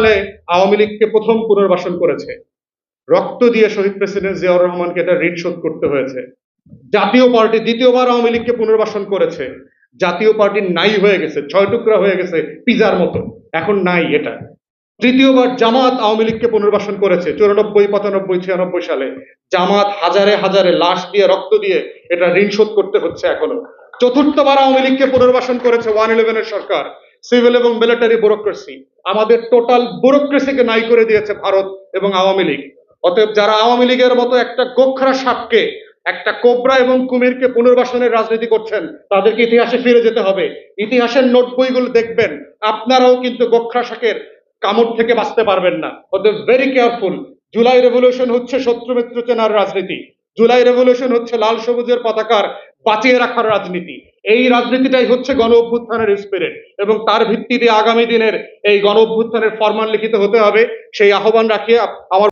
সালে আওয়ামী লীগকে প্রথম পুনর্বাসন করেছে, রক্ত দিয়ে শহীদ প্রেসিডেন্ট জিয়াউর রহমানকে এটা ঋণ শোধ করতে হয়েছে। জাতীয় পার্টি দ্বিতীয়বার আওয়ামী লীগকে পুনর্বাসন করেছে, জাতীয় পার্টি নাই হয়ে গেছে, 6 টুকরা হয়ে গেছে পিজার মতো, এখন নাই এটা। তৃতীয়বার জামাত আওয়ামী লীগকে পুনর্বাসন করেছে 94, 95, 96 সালে। জামাত হাজারে হাজারে লাশ দিয়ে রক্ত দিয়ে এটা ঋণ শোধ করতে হচ্ছে এখনো। চতুর্থবার আওয়ামী লীগকে পুনর্বাসন করেছে 111 এর সরকার, সিভিল এবং মিলিটারি ব্যুরোক্রেসি। আমাদের টোটাল ব্যুরোক্রেসিকে নাই করে দিয়েছে ভারত এবং আওয়ামী লীগ। অতএব যারা আওয়ামী লীগের মতো একটা গোখরা সাপকে, একটা কোবরা এবং কুমিরকে পুনর্বাসনের রাজনীতি করছেন, তাদেরকে ইতিহাসে ফিরে যেতে হবে। ইতিহাসের নোট বইগুলো দেখবেন, আপনারাও কিন্তু গোখরা শাকের কামড় থেকে বাঁচতে পারবেন না। অতএব ভেরি কেয়ারফুল। জুলাই রেভলিউশন হচ্ছে শত্রু মিত্র চেনার রাজনীতি। জুলাই রেভলিউশন হচ্ছে লাল সবুজের পতাকার বাঁচিয়ে রাখার রাজনীতি। এই রাজনীতিটাই হচ্ছে গণ অভ্যুত্থানের স্পিরিট, এবং তার ভিত্তিতে আগামী দিনের এই গণ অভ্যুত্থানের ফরমান লিখিত হতে হবে। সেই আহ্বান রাখিয়ে আমার